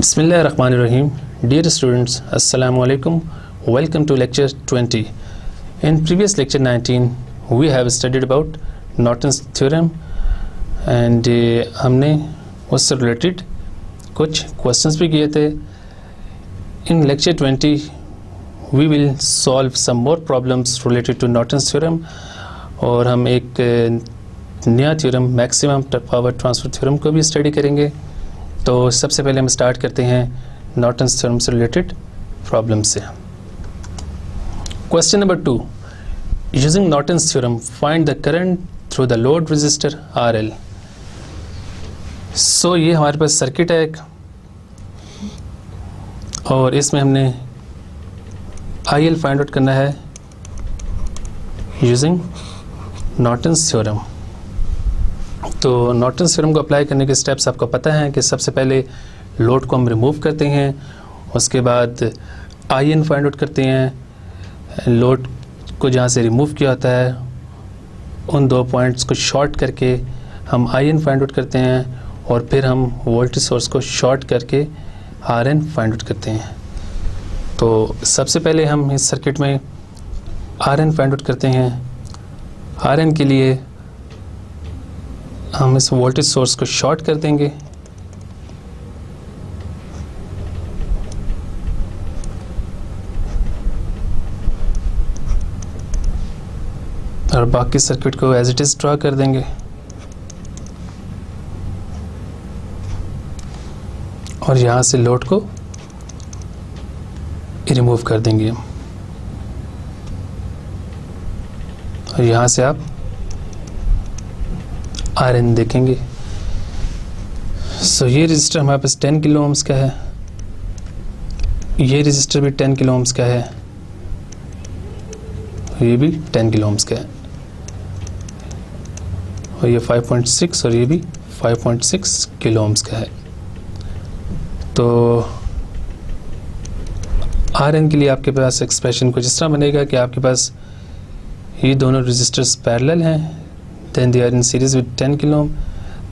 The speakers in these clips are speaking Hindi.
Bismillahirrahmanirrahim. Dear students, Assalamu alaikum. Welcome to lecture 20. In previous lecture 19, we have studied about Norton's theorem and हमने उससे related कुछ questions भी किए थे. In lecture 20, we will solve some more problems related to Norton's theorem और हम एक नया theorem maximum power transfer theorem को भी स्टडी करेंगे. तो सबसे पहले हम स्टार्ट करते हैं नॉर्टन्स थ्योरम से रिलेटेड प्रॉब्लम से. Question number 2, using Norton's theorem find the current through the load resistor RL. So ये हमारे पास सर्किट है एक और इसमें हमने IL फाइंड आउट करना है यूजिंग नॉर्टन्स थ्योरम. तो नॉर्टन्स थ्योरम को अप्लाई करने के स्टेप्स आपको पता है कि सबसे पहले लोड को हम रिमूव करते हैं, उसके बाद IN फाइंड आउट करते हैं. लोड को जहाँ से रिमूव किया होता है उन दो पॉइंट्स को शॉर्ट करके हम IN फाइंड आउट करते हैं और फिर हम वोल्टेज सोर्स को शॉर्ट करके RN फाइंड आउट करते हैं. तो सबसे पहले हम इस सर्किट में RN फाइंड आउट करते हैं. RN के लिए हम इस वोल्टेज सोर्स को शॉर्ट कर देंगे और बाकी सर्किट को एज इट इज ड्रा कर देंगे और यहाँ से लोड को रिमूव कर देंगे और यहाँ से आप RN देखेंगे. सो ये रजिस्टर हमारे पास 10 किलो ओम्स का है, ये रजिस्टर भी 10 किलो ओम्स का है, ये भी 10 किलो ओम्स का है और ये 5.6 और ये भी 5.6 किलो ओम्स का है. तो RN के लिए आपके पास एक्सप्रेशन कुछ इस तरह बनेगा कि आपके पास ये दोनों रजिस्टर्स पैरेलल हैं, then they are in series with 10 kilo ohm,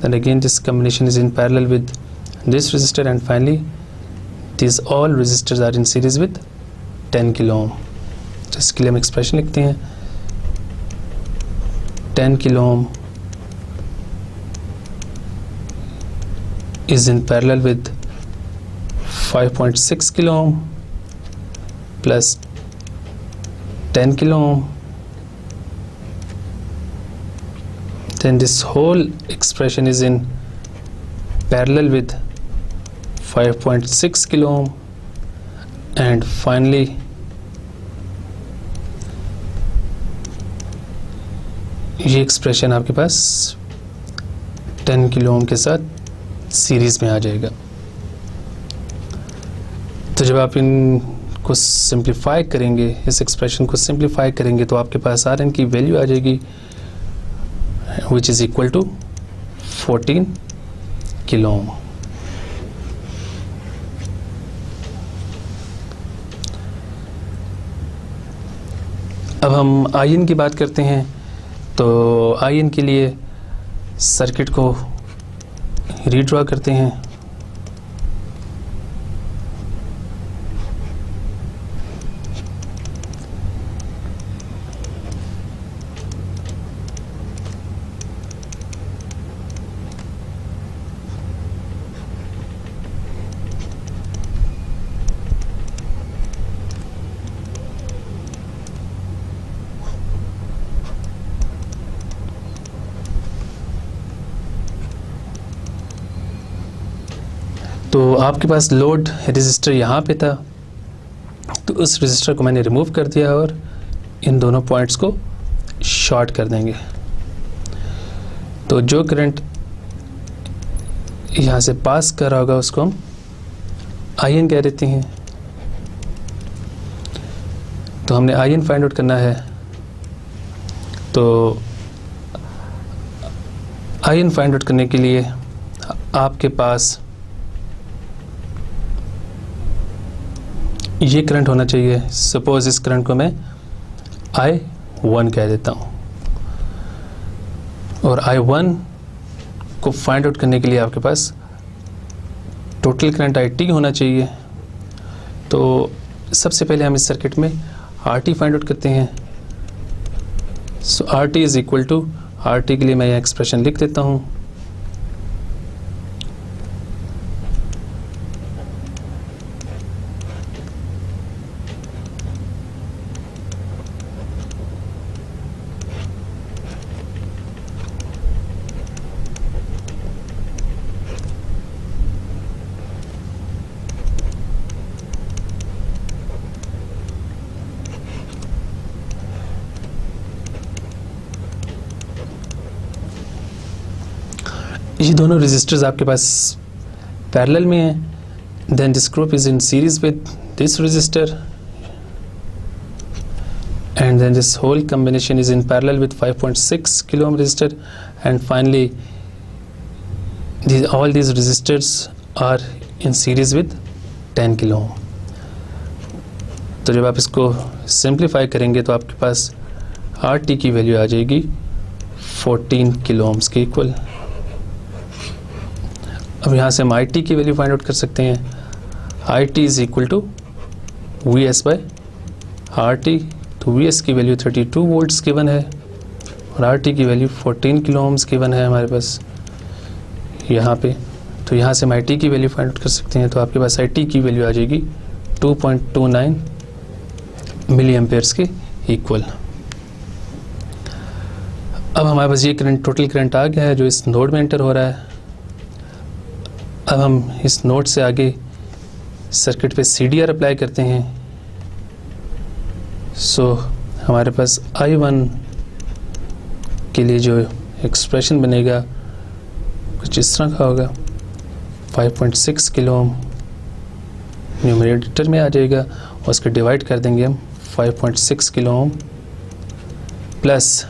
then again this combination is in parallel with this resistor and finally these all resistors are in series with 10 kilo ohm. तो इसके लिए हम एक्सप्रेशन लिखते हैं 10 kilo ohm is in parallel with 5.6 kilo ohm plus 10 kilo ohm. Then this whole expression is in parallel with 5.6 kilo ohm and finally ये एक्सप्रेशन आपके पास 10 किलो ओम के साथ सीरीज में आ जाएगा. तो जब आप इनको सिंप्लीफाई करेंगे, इस एक्सप्रेशन को सिंप्लीफाई करेंगे तो आपके पास RN की वैल्यू आ जाएगी which is equal to 14 kilo ohm. अब हम IN की बात करते हैं. तो IN के लिए सर्किट को रीड्रॉ करते हैं. तो आपके पास लोड रेजिस्टर यहाँ पे था, तो उस रेजिस्टर को मैंने रिमूव कर दिया और इन दोनों पॉइंट्स को शॉर्ट कर देंगे. तो जो करंट यहाँ से पास कर रहा होगा उसको हम IN कह देते हैं. तो हमने IN फाइंड आउट करना है. तो IN फाइंड आउट करने के लिए आपके पास ये करंट होना चाहिए. सपोज इस करंट को मैं I1 कह देता हूँ और I1 को फाइंड आउट करने के लिए आपके पास टोटल करंट IT होना चाहिए। तो सबसे पहले हम इस सर्किट में RT फाइंड आउट करते हैं। So RT is equal to, RT के लिए मैं यह एक्सप्रेशन लिख देता हूँ। ये दोनों रेजिस्टर्स आपके पास पैरेलल में हैं। Then this group is in series with this resistor and then this whole combination is in parallel with 5.6 kilo ohm resistor, and finally all these resistors are in series with 10 kilo ohm. तो जब आप इसको सिंप्लीफाई करेंगे तो आपके पास RT की वैल्यू आ जाएगी 14 किलो ओम्स के इक्वल। अब यहाँ से हम IT की वैल्यू फाइंड आउट कर सकते हैं। IT is equal to VS by RT। तो VS की वैल्यू 32 वोल्ट्स गिवन है और RT की वैल्यू 14 किलो ओम्स गिवन है हमारे पास यहाँ पे। तो यहाँ से हम IT की वैल्यू फाइंड आउट कर सकते हैं। तो आपके पास IT की वैल्यू आ जाएगी 2.29 मिली एम्पेयर्स के इक्वल। अब हमारे पास ये करंट, टोटल करंट आ गया है जो इस नोड में एंटर हो रहा है। अब हम इस नोड से आगे सर्किट पे CDR अप्लाई करते हैं। सो हमारे पास I1 के लिए जो एक्सप्रेशन बनेगा कुछ इस तरह का होगा। 5.6 किलो ओम न्यूमरेटर में आ जाएगा और उसके डिवाइड कर देंगे हम 5.6 किलो ओम प्लस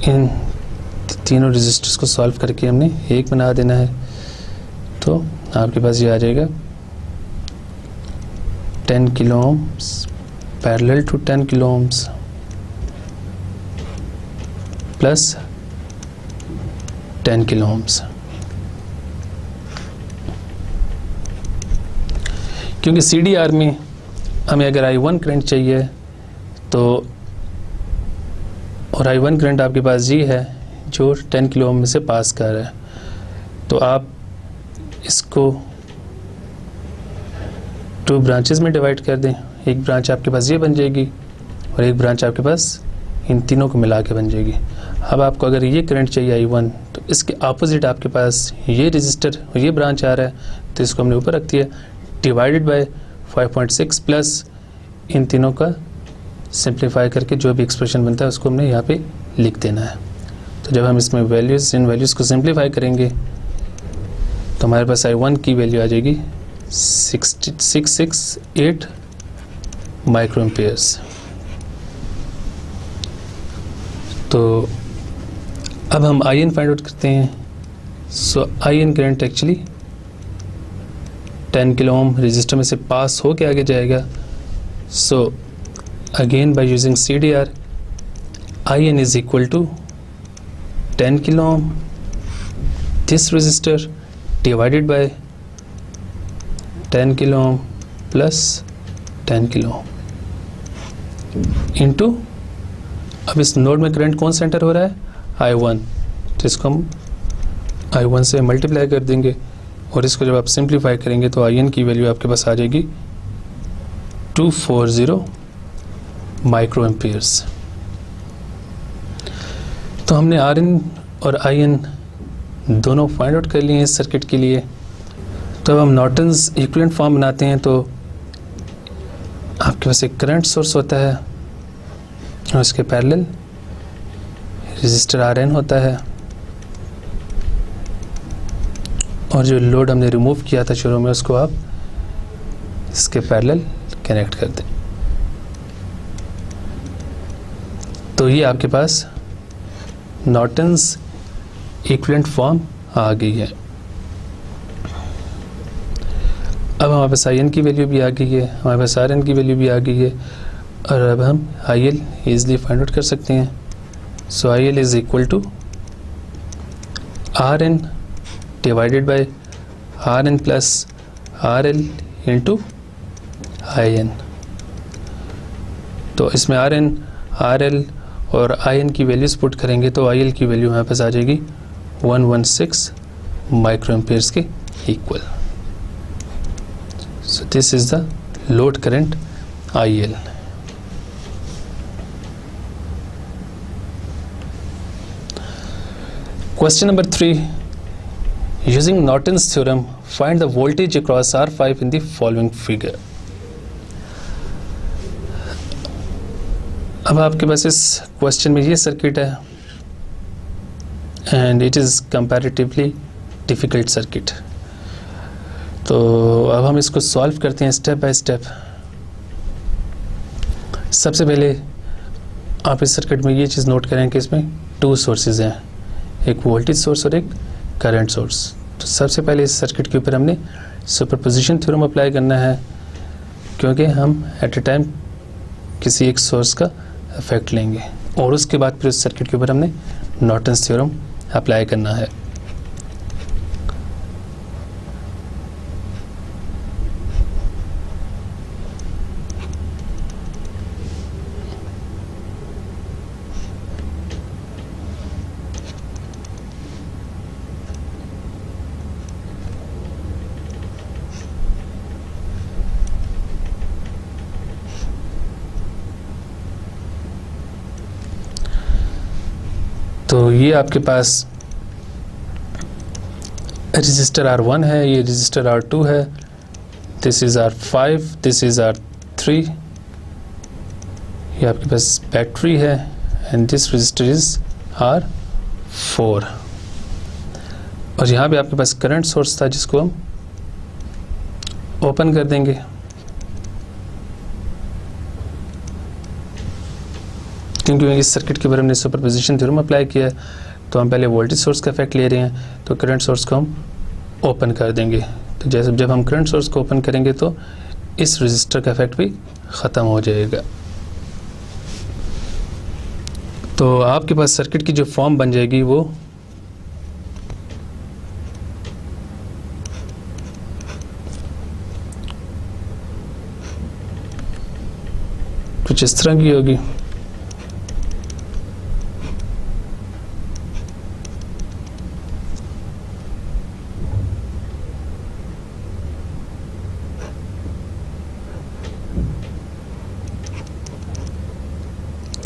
इन तीनों रेजिस्टर्स को सॉल्व करके हमने एक बना देना है। तो आपके पास ये आ जाएगा 10 kilo ohms parallel to 10 kilo ohms plus 10 kilo ohms. क्योंकि CDR में हमें अगर I1 करंट चाहिए तो, और I1 करंट आपके पास ये है जो 10 किलो ओम में से पास कर रहा है, तो आप इसको 2 ब्रांचेस में डिवाइड कर दें। एक ब्रांच आपके पास ये बन जाएगी और एक ब्रांच आपके पास इन तीनों को मिला के बन जाएगी। अब आपको अगर ये करंट चाहिए I1 तो इसके अपोजिट आपके पास ये रजिस्टर और ये ब्रांच आ रहा है, तो इसको हमने ऊपर रख दिया डिवाइडेड बाय 5.6 प्लस इन तीनों का सिंप्लीफाई करके जो भी एक्सप्रेशन बनता है उसको हमने यहाँ पे लिख देना है। तो जब हम इसमें इन वैल्यूज़ को सिंप्लीफाई करेंगे तो हमारे पास I1 की वैल्यू आ जाएगी 668 माइक्रो एम्पेयर्स। तो अब हम IN फाइंड आउट करते हैं। So IN current actually 10 kilo ohm resistor में से पास हो के आगे जाएगा। So again by using CDR IN is equal to 10 kilo ohm this resistor divided by 10 kilo ohm plus 10 kilo ohm into, अब इस नोड में करंट कौन सा एंटर हो रहा है I1, तो इसको हम I1 से मल्टीप्लाई कर देंगे और इसको जब आप सिंप्लीफाई करेंगे तो IN की वैल्यू आपके पास आ जाएगी 240 माइक्रो एम्पियर्स। तो हमने RN और IN दोनों फाइंड आउट कर लिए हैं इस सर्किट के लिए। तो अब हम नॉर्टन्स इक्विवेलेंट फॉर्म बनाते हैं। तो आपके पास एक करंट सोर्स होता है और इसके पैरेलल रेजिस्टर RN होता है और जो लोड हमने रिमूव किया था शुरू में उसको आप इसके पैरेलल कनेक्ट कर दें। तो ये आपके पास नॉर्टन्स इक्विवेलेंट फॉर्म आ गई है। अब हमारे पास IN की वैल्यू भी आ गई है, हमारे पास RN की वैल्यू भी आ गई है और अब हम IL ईजिली फाइंड आउट कर सकते हैं। So IL is equal to RN divided by R N plus R L into I N. तो इसमें आर एन, आर एल और आई एन की वैल्यूज़ पुट करेंगे तो आई एल की वैल्यू हमारे पास आ जाएगी 116 माइक्रो एम्पेयर्स के equal. So this is the load current I L. Question number 3. Using Norton's theorem, find the voltage across R5 in the following figure. अब आपके पास इस क्वेश्चन में ये सर्किट है and it is comparatively difficult circuit. तो अब हम इसको सॉल्व करते हैं स्टेप बाय स्टेप। सबसे पहले आप इस सर्किट में ये चीज़ नोट करें कि इसमें 2 सोर्सेज हैं, एक वोल्टेज सोर्स और एक करंट सोर्स। तो सबसे पहले इस सर्किट के ऊपर हमने सुपरपोजिशन थ्योरम अप्लाई करना है, क्योंकि हम एट ए टाइम किसी एक सोर्स का इफेक्ट लेंगे, और उसके बाद फिर उस सर्किट के ऊपर हमने नॉर्टन्स थ्योरम अप्लाई करना है। तो ये आपके पास रजिस्टर R1 है, ये रजिस्टर R2 है, this is R5, this is R3, ये आपके पास बैटरी है and this register is R4। और यहाँ पे आपके पास करंट सोर्स था जिसको हम ओपन कर देंगे। क्योंकि इस सर्किट के बारे में सुपरपोजिशन थ्योरम अप्लाई किया है, तो हम पहले वोल्टेज सोर्स का इफेक्ट ले रहे हैं, तो करंट सोर्स को हम ओपन कर देंगे। तो जैसे जब हम करंट सोर्स को ओपन करेंगे तो इस रजिस्टर का इफेक्ट भी ख़त्म हो जाएगा। तो आपके पास सर्किट की जो फॉर्म बन जाएगी वो कुछ इस तरह की होगी।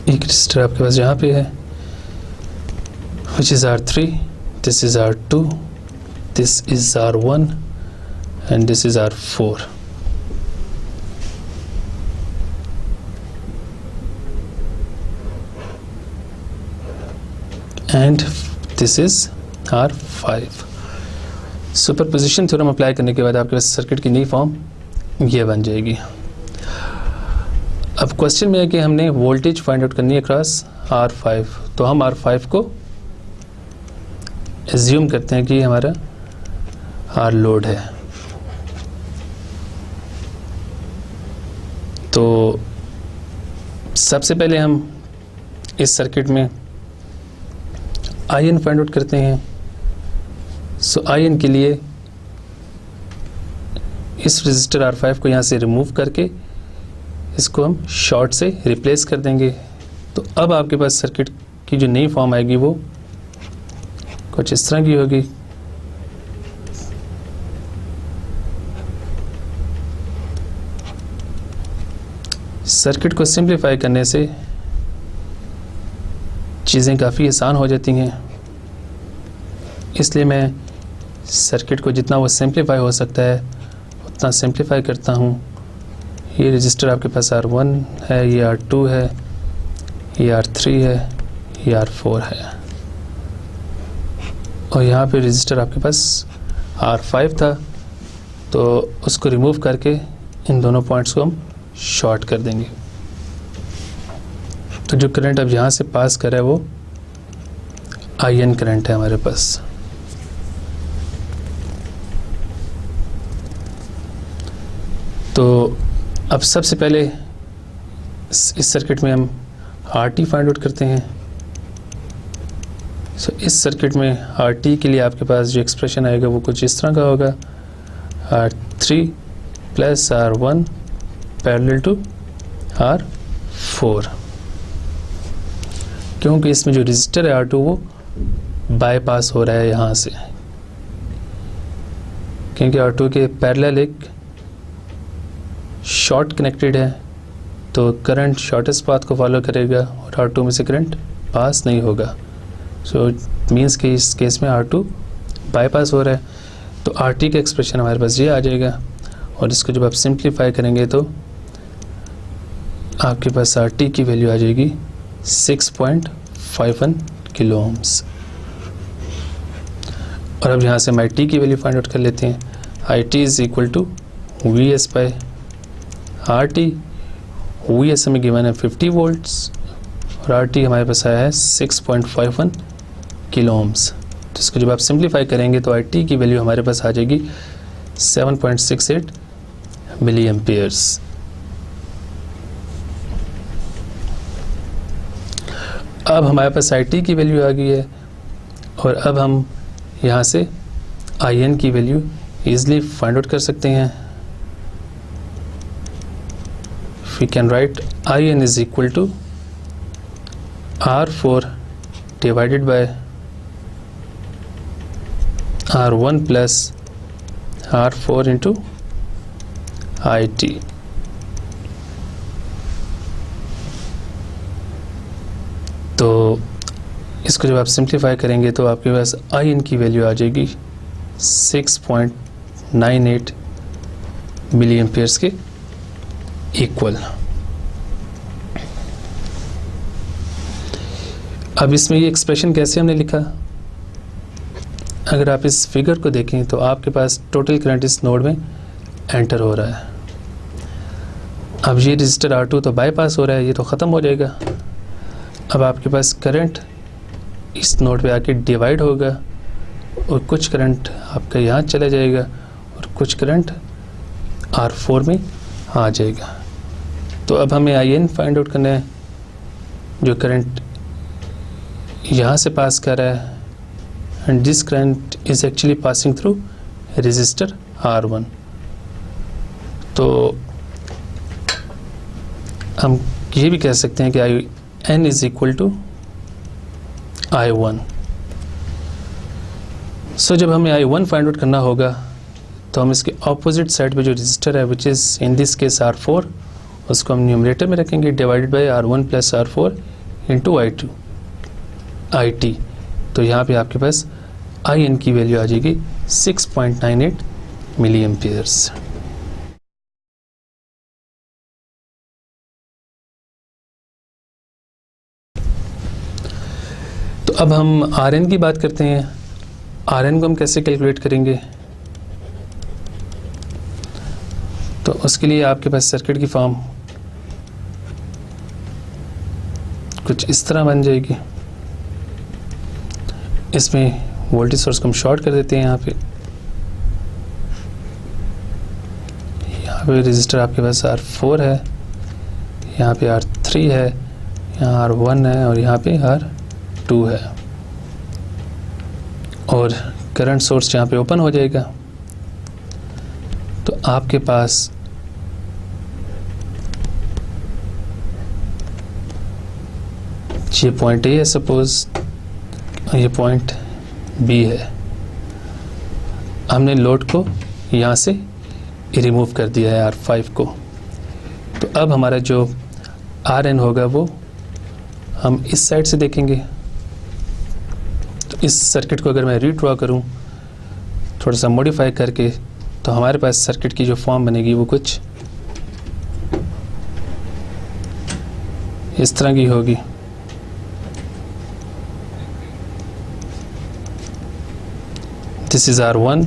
एक रजिस्टर आपके पास यहाँ पे है which is R3, this is R2, this is R1 and this is R4। and this is R5। Superposition theorem apply करने के बाद आपके पास सर्किट की नई फॉर्म ये बन जाएगी। अब क्वेश्चन में है कि हमने वोल्टेज फाइंड आउट करनी है अक्रॉस R5, तो हम R5 को एज्यूम करते हैं कि हमारा R लोड है। तो सबसे पहले हम इस सर्किट में IN फाइंड आउट करते हैं। सो IN के लिए इस रजिस्टर R5 को यहाँ से रिमूव करके इसको हम शॉर्ट से रिप्लेस कर देंगे। तो अब आपके पास सर्किट की जो नई फॉर्म आएगी वो कुछ इस तरह की होगी। सर्किट को सिंप्लीफाई करने से चीज़ें काफ़ी आसान हो जाती हैं, इसलिए मैं सर्किट को जितना वो सिंप्लीफाई हो सकता है उतना सिंप्लीफाई करता हूँ। ये रजिस्टर आपके पास R1 है, ये R2 है, ये R3 है, ये R4 है, और यहाँ पे रजिस्टर आपके पास R5 था, तो उसको रिमूव करके इन दोनों पॉइंट्स को हम शॉर्ट कर देंगे। तो जो करंट अब यहाँ से पास कर रहा है वो IN करंट है हमारे पास। तो अब सबसे पहले इस सर्किट में हम RT फाइंड आउट करते हैं। सो इस सर्किट में आर टी के लिए आपके पास जो एक्सप्रेशन आएगा वो कुछ इस तरह का होगा, R3 plus R1 parallel to R4, क्योंकि इसमें जो रजिस्टर है R2 वो बाईपास हो रहा है यहाँ से, क्योंकि R2 के पैरेलल एक शॉर्ट कनेक्टेड है, तो करंट शॉर्टेस्ट पाथ को फॉलो करेगा और R2 में से करंट पास नहीं होगा। सो मीन्स कि इस केस में R2 बाईपास हो रहा है, तो RT का एक्सप्रेशन हमारे पास ये आ जाएगा, और इसको जब आप सिंप्लीफाई करेंगे तो आपके पास RT की वैल्यू आ जाएगी 6.51 किलो ओम्स। और अब यहाँ से हम IT की वैल्यू फाइंड आउट कर लेते हैं। IT is equal to VS by RT। VS हमें गिवन है 50 वोल्ट्स और RT हमारे पास आया है 6.51 किलो ओम्स। तो इसको जब आप सिंप्लीफाई करेंगे तो IT की वैल्यू हमारे पास आ जाएगी 7.68 मिली एम्पियर्स। अब हमारे पास IT की वैल्यू आ गई है, और अब हम यहाँ से IN की वैल्यू ईजिली फाइंड आउट कर सकते हैं। We can write IN is equal to R4 divided by R1 plus R4 into IT। तो इसको जब आप सिंप्लीफाई करेंगे तो आपके पास IN की वैल्यू आ जाएगी 6.98 मिली एम्पियर्स के इक्वल। अब इसमें ये एक्सप्रेशन कैसे हमने लिखा, अगर आप इस फिगर को देखें तो आपके पास टोटल करंट इस नोड में एंटर हो रहा है। अब ये रजिस्टर R2 तो बाईपास हो रहा है, ये तो ख़त्म हो जाएगा। अब आपके पास करंट इस नोड पे आके डिवाइड होगा, और कुछ करंट आपका यहाँ चला जाएगा और कुछ करंट R4 में आ जाएगा। तो अब हमें IN फाइंड आउट करना है, जो करंट यहाँ से पास कर रहा है, and this current is actually passing through resistor R1। तो हम ये भी कह सकते हैं कि IN is equal to I1। So जब हमें I1 फाइंड आउट करना होगा तो हम इसके ऑपोजिट साइड पे जो रजिस्टर है which is in this case R4, उसको हम न्यूमरेटर में रखेंगे divided by R1 plus R4 into IT। तो यहाँ पे आपके पास IN की वैल्यू आ जाएगी 6.98 मिली एम्पियर्स। तो अब हम RN की बात करते हैं। RN को हम कैसे कैलकुलेट करेंगे, तो उसके लिए आपके पास सर्किट की फॉर्म कुछ इस तरह बन जाएगी। इसमें वोल्टेज सोर्स को हम शॉर्ट कर देते हैं। यहाँ पे रजिस्टर आपके पास R4 है, यहाँ पे R3 है, यहाँ R1 है और यहाँ पे R2 है, और करंट सोर्स यहाँ पे ओपन हो जाएगा। तो आपके पास ये पॉइंट A है सपोज, ये पॉइंट B है। हमने लोड को यहाँ से रिमूव कर दिया है R5 को। तो अब हमारा जो RN होगा वो हम इस साइड से देखेंगे। तो इस सर्किट को अगर मैं रीड्रॉ करूँ थोड़ा सा मॉडिफाई करके, तो हमारे पास सर्किट की जो फॉर्म बनेगी वो कुछ इस तरह की होगी। This is R1,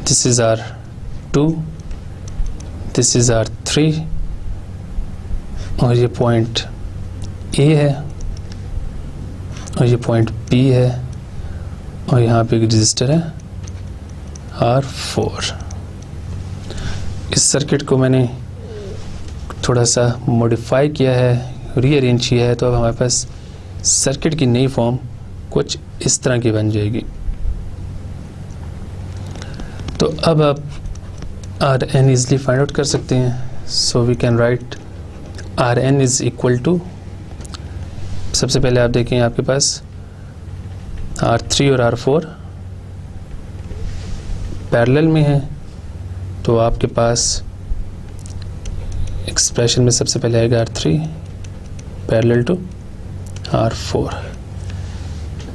this is R2, this is R3, और ये पॉइंट A है और ये पॉइंट B है, और यहाँ पे एक रजिस्टर है R4। इस सर्किट को मैंने थोड़ा सा मॉडिफाई किया है, रीअरेंज किया है, तो अब हमारे पास सर्किट की नई फॉर्म कुछ इस तरह की बन जाएगी। तो अब आप R N easily find out कर सकते हैं। So we can write R N is equal to, सबसे पहले आप देखें आपके पास R3 और R4 पैरेलल में है, तो आपके पास एक्सप्रेशन में सबसे पहले आएगा R3 parallel to R4।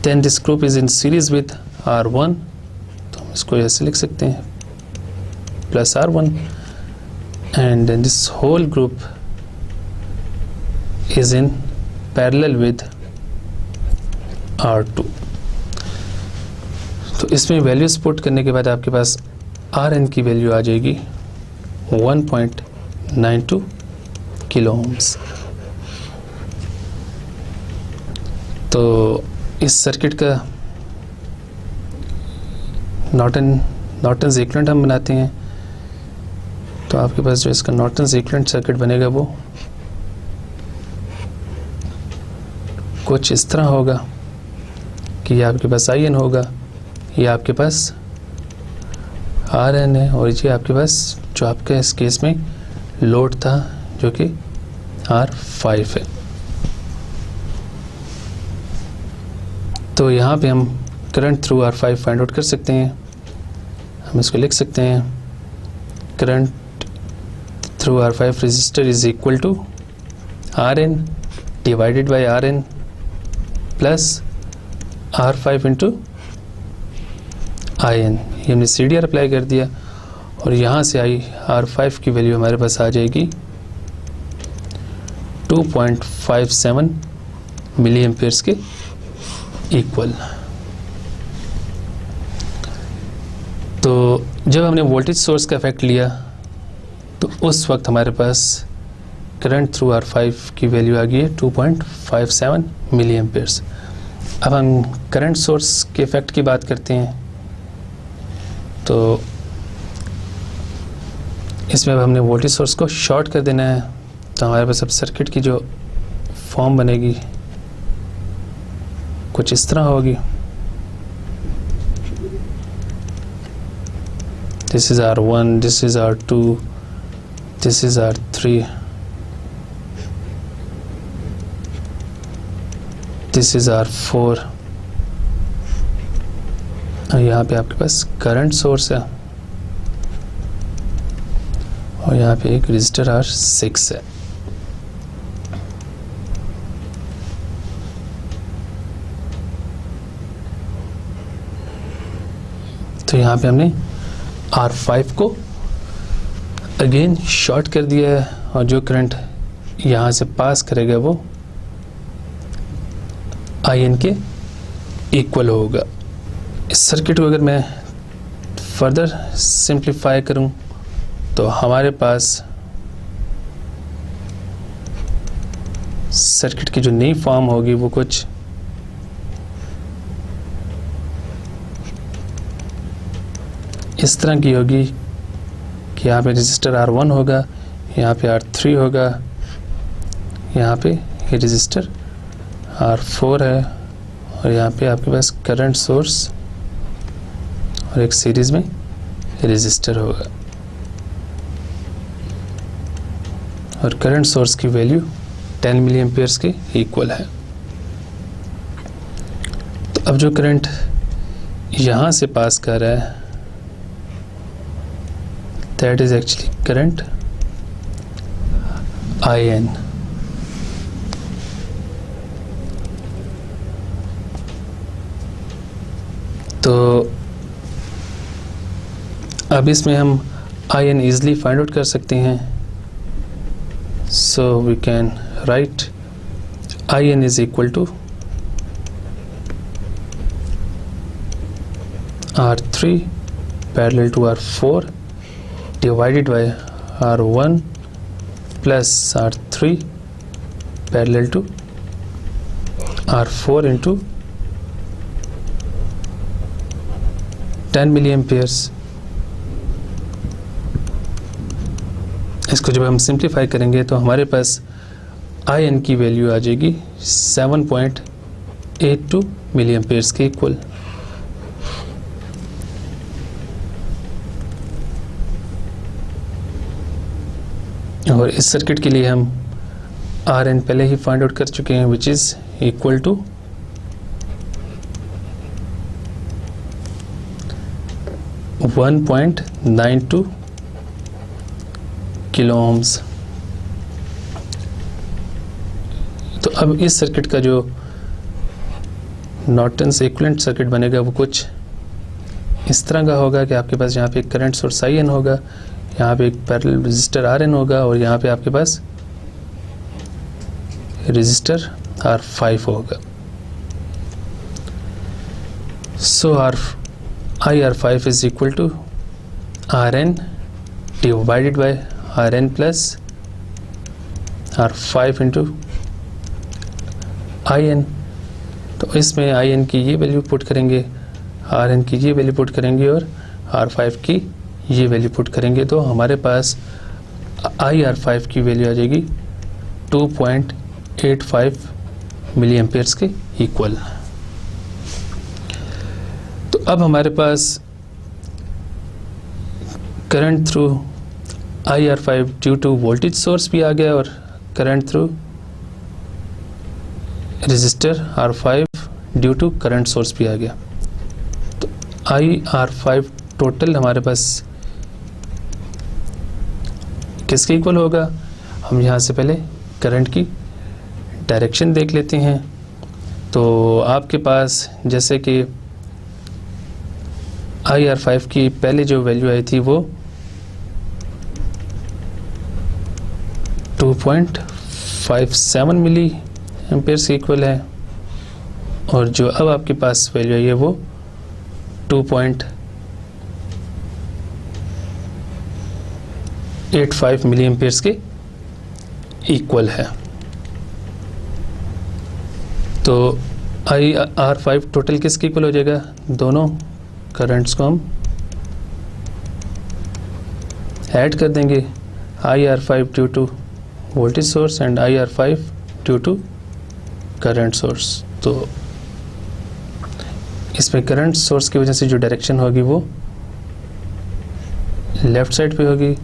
Then this group is in series with R1, तो हम इसको ऐसे लिख सकते हैं plus R1, and then this whole group is in parallel with R2। तो इसमें वैल्यूज पुट करने के बाद आपके पास Rn की वैल्यू आ जाएगी 1.92 किलो ओम्स। तो इस सर्किट का नॉर्टन्स इक्विवेलेंट हम बनाते हैं। तो आपके पास जो इसका नॉर्टन्स इक्विवेलेंट सर्किट बनेगा वो कुछ इस तरह होगा कि आपके पास IN होगा, ये आपके पास RN है, और ये आपके पास जो आपका इस केस में लोड था जो कि R5 है। तो यहाँ पे हम current through R5 find out कर सकते हैं। हम इसको लिख सकते हैं current through R5 resistor is equal to RN divided by RN plus R5 into IN। ये हमने CDR अप्लाई कर दिया, और यहाँ से आई R5 की वैल्यू हमारे पास आ जाएगी 2.57 मिली एम्पियर्स के इक्वल। तो जब हमने वोल्टेज सोर्स का इफेक्ट लिया तो उस वक्त हमारे पास करंट थ्रू R5 की वैल्यू आ गई है 2.57 मिली एम्पियर्स। अब हम करंट सोर्स के इफेक्ट की बात करते हैं। तो इसमें अब हमने वोल्टेज सोर्स को शॉर्ट कर देना है, तो हमारे पास अब सर्किट की जो फॉर्म बनेगी कुछ इस तरह होगी। This is R1, this is R2, this is R3, this is R4, और यहाँ पे आपके पास करंट सोर्स है, और यहाँ पे एक रजिस्टर R6 है। तो यहाँ पे हमने R5 को अगेन शॉर्ट कर दिया है, और जो करंट यहाँ से पास करेगा वो IN के इक्वल होगा। इस सर्किट को अगर मैं फर्दर सिंप्लीफाई करूं तो हमारे पास सर्किट की जो नई फॉर्म होगी वो कुछ इस तरह की होगी कि यहाँ पे रजिस्टर R1 होगा, यहाँ पे R3 होगा, यहाँ पे ये रजिस्टर R4 है, और यहाँ पे आपके पास करंट सोर्स और एक सीरीज में रजिस्टर होगा, और करंट सोर्स की वैल्यू 10 मिली एम्पियर्स के इक्वल है। तो अब जो करंट यहाँ से पास कर रहा है that is actually current IN। तो अब इसमें हम IN ईजली फाइंड आउट कर सकते हैं। So we can write IN is equal to R3 parallel to R4 divided by R1 plus R3 parallel to R4 into 10 milli amperes. इसको जब हम सिंप्लीफाई करेंगे तो हमारे पास IN की वैल्यू आ जाएगी 7.82 मिली एम्पेयर्स के इक्वल। और इस सर्किट के लिए हम आर एन पहले ही फाइंड आउट कर चुके हैं, which is equal to 1.92 kilo ohms. तो अब इस सर्किट का जो नॉर्टन्स इक्विवेलेंट सर्किट बनेगा वो कुछ इस तरह का होगा कि आपके पास यहाँ पे एक करंट सोर्स आई एन होगा, यहाँ पे एक पैरेलल रेजिस्टर आर एन होगा और यहाँ पे आपके पास रेजिस्टर R5 होगा। सो IR5 is equal to Rn divided by Rn plus R5 into In। तो इसमें In की ये वैल्यू पुट करेंगे, Rn की ये वैल्यू पुट करेंगे और R5 की ये वैल्यू पुट करेंगे, तो हमारे पास IR5 की वैल्यू आ जाएगी 2.85 मिली एम्पेयर्स के इक्वल। तो अब हमारे पास current through IR5 due to voltage source भी आ गया और current through resistor R5 due to current source भी आ गया। तो IR5 टोटल हमारे पास किसके इक्वल होगा? हम यहाँ से पहले करंट की डायरेक्शन देख लेते हैं। तो आपके पास जैसे कि IR5 की पहले जो वैल्यू आई थी वो 2.57 मिली एम्पेयर्स के इक्वल है और जो अब आपके पास वैल्यू आई है वो 2.85 मिली एम्पेयर्स के इक्वल है। तो IR5 टोटल किसके इक्वल हो जाएगा? दोनों करंट्स को हम ऐड कर देंगे, IR5 due to voltage source and IR5 due to current source. तो इसमें करंट सोर्स की वजह से जो डायरेक्शन होगी वो लेफ़्ट साइड पे होगी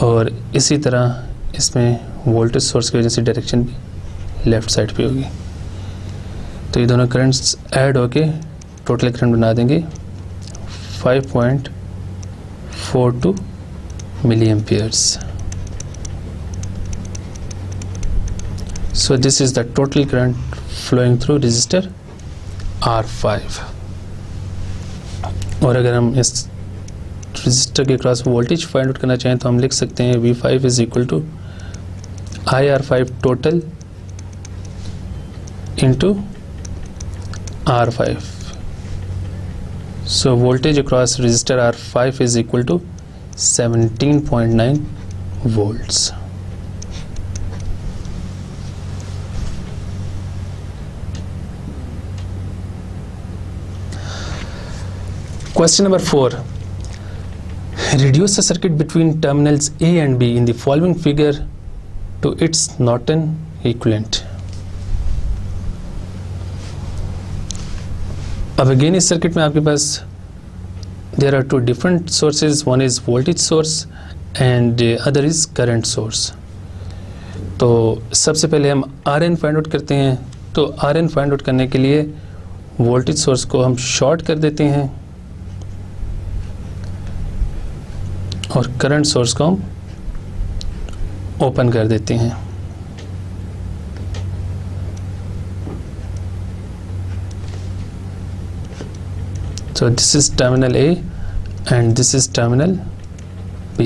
और इसी तरह इसमें वोल्टेज सोर्स की वजह से डायरेक्शन भी लेफ़्ट साइड पे होगी। तो ये दोनों करंट्स ऐड होके टोटल करंट बना देंगे 5.42 मिली amperes. So this is the total current flowing through resistor R5। और अगर हम इस रेजिस्टर के क्रॉस वोल्टेज फाइंड आउट करना चाहें तो हम लिख सकते हैं V5 is equal to IR5 total into R5। So voltage across resistor R5 is equal to 17.9 volts। Question number 4. Reduce the circuit between terminals A and B in the following figure to its Norton equivalent। अब अगेन इस सर्किट में आपके पास there are two different sources, one is voltage source and other is current source। तो सबसे पहले हम Rn फाइंड आउट करते हैं। तो Rn फाइंड आउट करने के लिए वोल्टेज सोर्स को हम शॉर्ट कर देते हैं और करंट सोर्स को हम ओपन कर देते हैं। So this is terminal A and this is terminal B।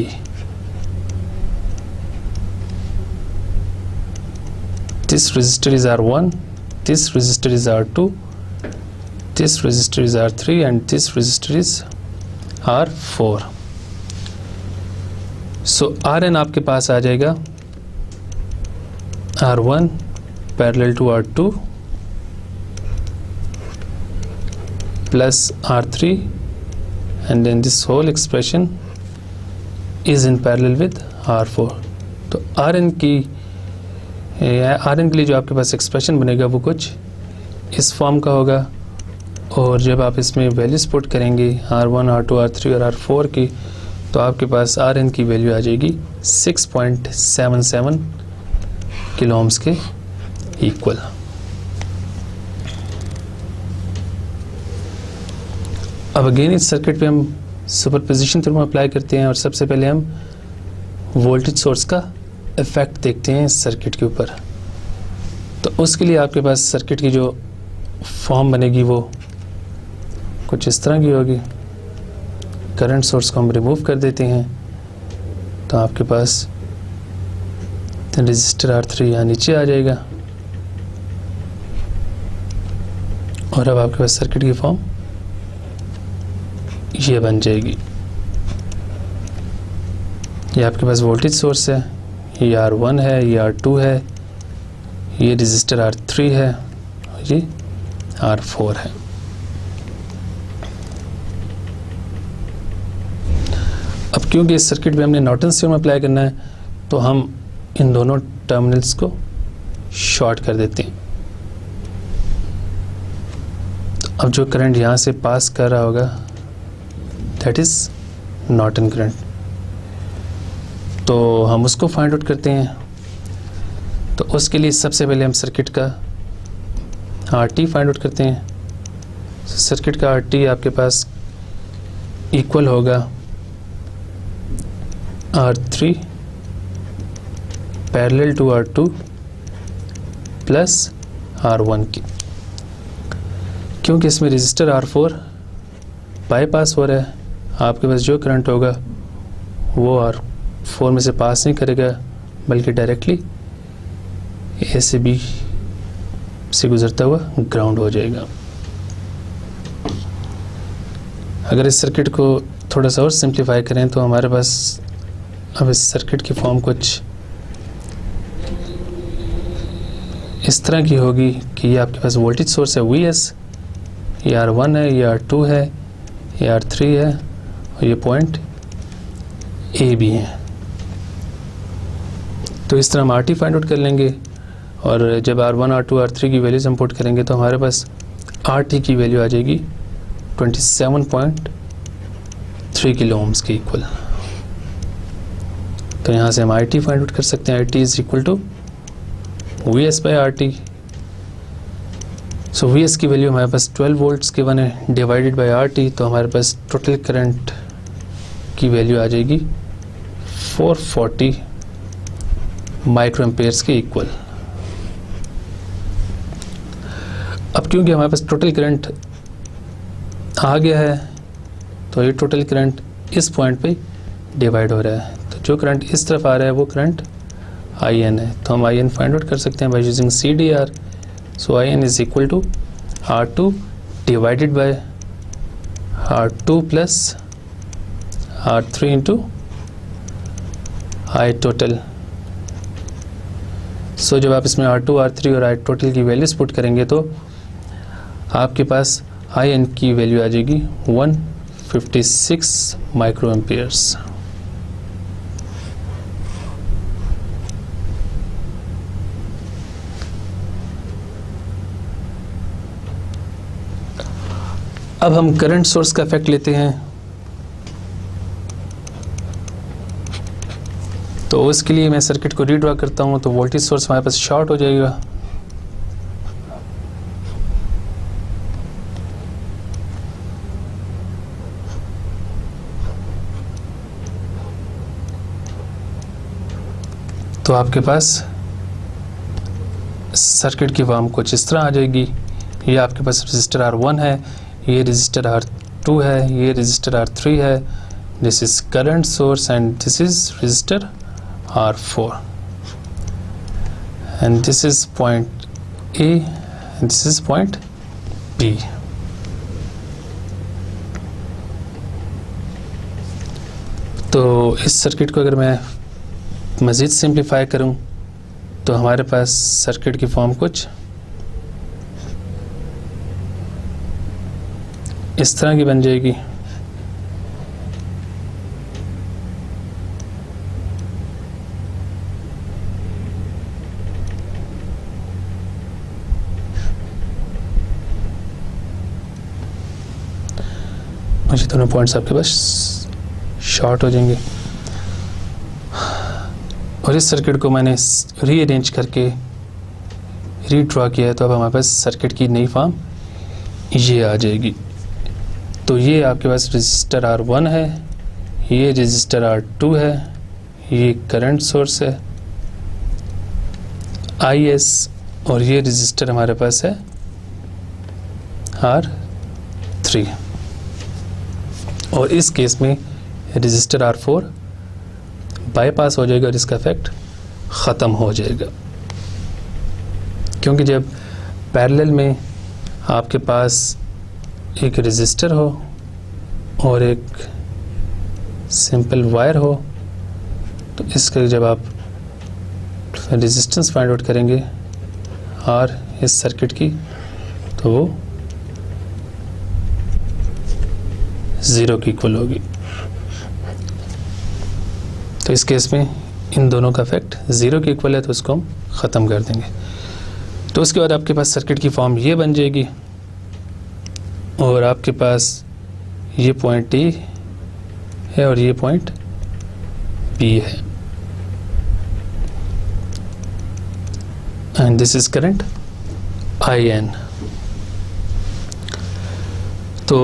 This resistor is R1, this resistor is R2, this resistor is R3 and this resistor is R4। So Rn आपके पास आ जाएगा R1 parallel to R2 plus R3 and then this whole expression is in parallel with R4। तो Rn के लिए जो आपके पास एक्सप्रेशन बनेगा वो कुछ इस फॉर्म का होगा, और जब आप इसमें वैल्यूज पुट करेंगे R1, R2, R3 और R4 की, तो आपके पास Rn की वैल्यू आ जाएगी 6.77 किलो ओम्स के इक्वल। अब अगेन इस सर्किट पे हम सुपरपोजिशन थ्योरम अप्लाई करते हैं, और सबसे पहले हम वोल्टेज सोर्स का इफेक्ट देखते हैं इस सर्किट के ऊपर। तो उसके लिए आपके पास सर्किट की जो फॉर्म बनेगी वो कुछ इस तरह की होगी। करंट सोर्स को हम रिमूव कर देते हैं, तो आपके पास रेजिस्टर R3 यहाँ नीचे आ जाएगा, और अब आपके पास सर्किट की फॉर्म ये बन जाएगी। ये आपके पास वोल्टेज सोर्स है, ये R1 है, ये R2 है, ये रेजिस्टर R3 है, और ये R4 है। अब क्योंकि इस सर्किट में हमने नॉर्टन्स थ्योरम अप्लाई करना है, तो हम इन दोनों टर्मिनल्स को शॉर्ट कर देते हैं। तो अब जो करंट यहाँ से पास कर रहा होगा दैट इज नॉर्टन करंट, तो हम उसको फाइंड आउट करते हैं। तो उसके लिए सबसे पहले हम सर्किट का RT फाइंड आउट करते हैं। सर्किट का RT आपके पास इक्वल होगा R3 parallel to R2 plus R1 की। क्योंकि इसमें रेजिस्टर R4 बाईपास हो रहा है, आपके पास जो करंट होगा वो R4 में से पास नहीं करेगा, बल्कि डायरेक्टली A से B से गुजरता हुआ ग्राउंड हो जाएगा। अगर इस सर्किट को थोड़ा सा और सिंप्लीफाई करें तो हमारे पास अब इस सर्किट की फॉर्म कुछ इस तरह की होगी कि ये आपके पास वोल्टेज सोर्स है Vs, ये R1 है, ये R2 है, ये R3 है, और ये पॉइंट A भी है। तो इस तरह हम RT फाइंड आउट कर लेंगे, और जब R1, R2, R3 की वैल्यूज हम पुट करेंगे तो हमारे पास RT की वैल्यू आ जाएगी 27.3 किलो ओम्स के इक्वल। तो यहाँ से हम IT फाइंड आउट कर सकते हैं। IT is equal to Vs by RT। So Vs की वैल्यू हमारे पास 12 वोल्ट्स गिवन है, डिवाइडेड बाई RT, तो हमारे पास टोटल करंट की वैल्यू आ जाएगी 440 माइक्रो एम्पेयर्स के इक्वल। अब क्योंकि हमारे पास टोटल करंट आ गया है, तो ये टोटल करंट इस पॉइंट पे डिवाइड हो रहा है, तो जो करंट इस तरफ आ रहा है वो करंट IN है। तो हम IN फाइंड आउट कर सकते हैं by using CDR। So IN is equal to R2 divided by R2 plus R3 into I total. So जब आप इसमें R2, R3 और I टोटल की वैल्यूज पुट करेंगे तो आपके पास IN की वैल्यू आ जाएगी 156 माइक्रो एम्पियर्स। अब हम करंट सोर्स का इफेक्ट लेते हैं, तो उसके लिए मैं सर्किट को रीड्रॉ करता हूं। तो वोल्टेज सोर्स हमारे पास शॉर्ट हो जाएगा, तो आपके पास सर्किट की फॉर्म कुछ इस तरह आ जाएगी। ये आपके पास रेजिस्टर R1 है, ये रेजिस्टर R2 है, ये रेजिस्टर R3 है, this is current source and this is resistor R4, and this is point A and this is point B। तो इस सर्किट को अगर मैं मज़ीद सिंप्लीफाई करूं तो हमारे पास सर्किट की फॉर्म कुछ इस तरह की बन जाएगी। और ये दोनों पॉइंट्स आपके पास शॉर्ट हो जाएंगे। और इस सर्किट को मैंने रीअरेंज करके रीड्रॉ किया है, तो अब हमारे पास सर्किट की नई फॉर्म ये आ जाएगी। तो ये आपके पास रजिस्टर R1 है, ये रजिस्टर R2 है, ये करंट सोर्स है IS, और ये रजिस्टर हमारे पास है R3। और इस केस में रजिस्टर R4 बाईपास हो जाएगा और इसका इफेक्ट ख़त्म हो जाएगा, क्योंकि जब पैरेलल में आपके पास एक रजिस्टर हो और एक सिंपल वायर हो, तो इसका जब आप रेजिस्टेंस फाइंड आउट करेंगे और इस सर्किट की, तो वो 0 की इक्वल होगी। तो इस केस में इन दोनों का इफेक्ट 0 के इक्वल है, तो उसको हम ख़त्म कर देंगे। तो उसके बाद आपके पास सर्किट की फॉर्म ये बन जाएगी, और आपके पास ये पॉइंट A है और ये पॉइंट B है, and this is current IN। तो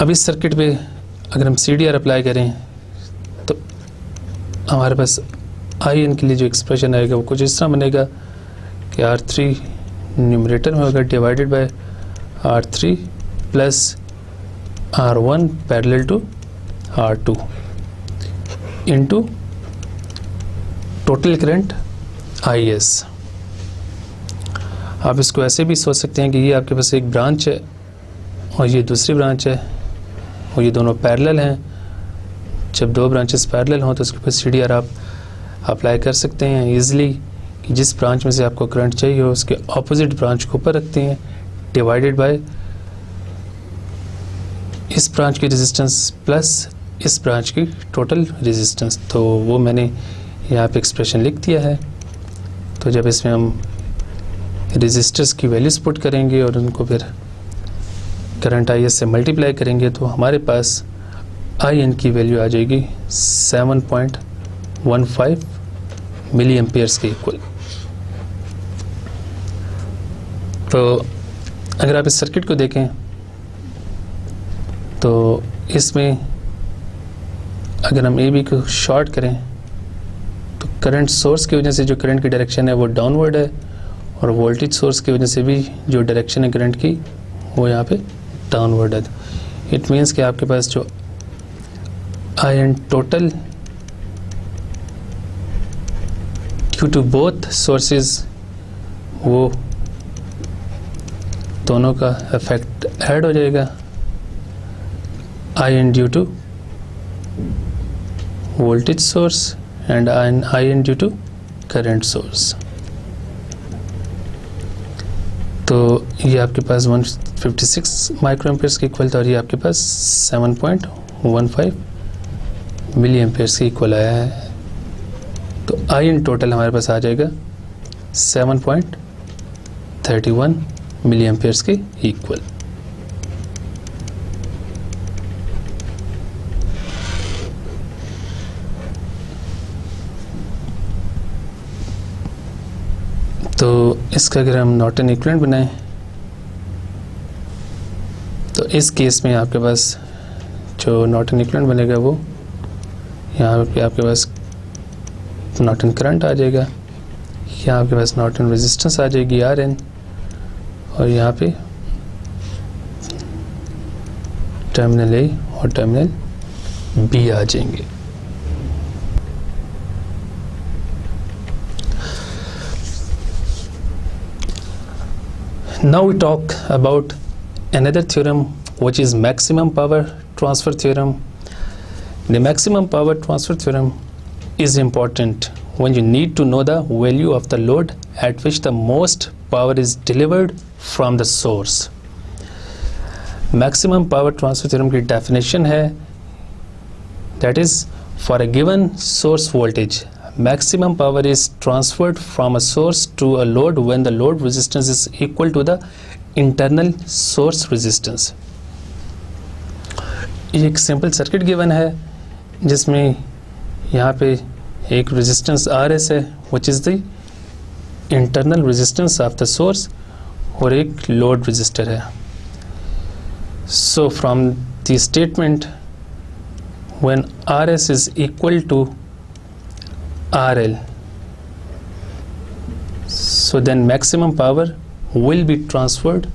अब इस सर्किट पे अगर हम CDR अप्लाई करें, तो हमारे पास IN के लिए जो एक्सप्रेशन आएगा वो कुछ इस तरह बनेगा कि R3 न्यूमरेटर में होगा divided by R3 plus R1 parallel to R2 into total current IS। आप इसको ऐसे भी सोच सकते हैं कि ये आपके पास एक ब्रांच है और ये दूसरी ब्रांच है, और ये दोनों पैरेलल हैं। जब दो ब्रांचेस पैरेलल हों तो उसके ऊपर CDR आप अप्लाई कर सकते हैं ईज़िली, कि जिस ब्रांच में से आपको करंट चाहिए हो उसके ऑपोजिट ब्रांच को ऊपर रखते हैं, डिवाइडेड बाय इस ब्रांच की रेजिस्टेंस प्लस इस ब्रांच की टोटल रेजिस्टेंस। तो वो मैंने यहाँ पे एक्सप्रेशन लिख दिया है। तो जब इसमें हम रेजिस्टर्स की वैल्यूज पुट करेंगे और उनको फिर करंट IS से मल्टीप्लाई करेंगे, तो हमारे पास IN की वैल्यू आ जाएगी 7.15 मिली एम्पियर्स के इक्वल। तो अगर आप इस सर्किट को देखें तो इसमें अगर हम AB को शॉर्ट करें तो करंट सोर्स की वजह से जो करंट की डायरेक्शन है वो डाउनवर्ड है, और वोल्टेज सोर्स की वजह से भी जो डायरेक्शन है करंट की वो यहाँ पे डाउनवर्ड है। इट मीन्स कि आपके पास जो IN total due to both sources, वो दोनों का इफेक्ट ऐड हो जाएगा। IN due to voltage source and IN due to current source. तो ये आपके पास 156 माइक्रो एम्पियर्स के इक्वल था, और ये आपके पास 7.15 मिली एम्पियर्स के इक्वल आया है। तो IN टोटल हमारे पास आ जाएगा 7.31 मिली एम्पियर्स के इक्वल। तो इसका अगर हम नॉर्टन इक्विवेलेंट बनाएं, तो इस केस में आपके पास जो नॉर्टन इक्विवेलेंट बनेगा वो यहाँ पे आपके पास नॉर्टन करंट आ जाएगा, यहाँ आपके पास नॉर्टन रेजिस्टेंस आ जाएगी RN, और यहाँ पे टर्मिनल A और टर्मिनल B आ जाएंगे। Now we talk about another theorem, which is maximum power transfer theorem. The maximum power transfer theorem is important when you need to know the value of the load at which the most power is delivered from the source. Maximum power transfer theorem की definition है, that is, for a given source voltage, maximum power is transferred from a source to a load when the load resistance is equal to the internal source resistance. ये एक सिंपल सर्किट गिवन है जिसमें यहाँ पे एक रेजिस्टेंस RS है which is the internal resistance of the source और एक लोड रेजिस्टर है. So from the statement when RS is equal to RL, so then maximum power will be transferred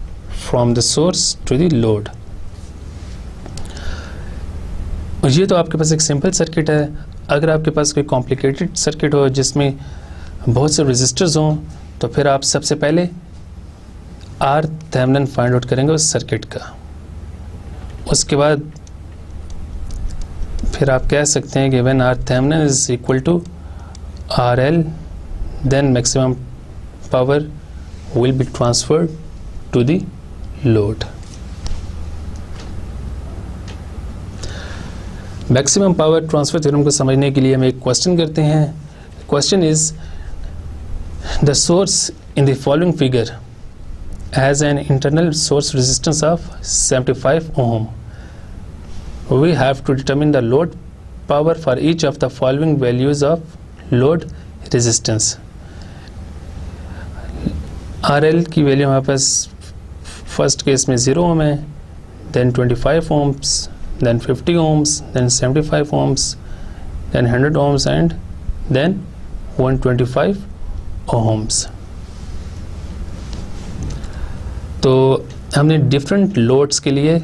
from the source to the load. ये तो आपके पास एक सिंपल सर्किट है. अगर आपके पास कोई कॉम्प्लिकेटेड सर्किट हो जिसमें बहुत से रेजिस्टर्स हों तो फिर आप सबसे पहले R थेवेनिन फाइंड आउट करेंगे उस सर्किट का. उसके बाद फिर आप कह सकते हैं कि when R Thevenin is equal to RL then maximum power will be transferred to the load. Maximum power transfer theorem को समझने के लिए हम एक क्वेश्चन करते हैं. Question is the source in the following figure has an internal source resistance of 75 ohm. We have to determine the load power for each of the following values of load resistance. RL की वैल्यू हमारे पास फर्स्ट केस में 0 ohm है, then 25 ohms, then 50 ohms, then 75 ohms, then 100 ohms and then 125 ohms. तो हमने डिफरेंट लोड्स के लिए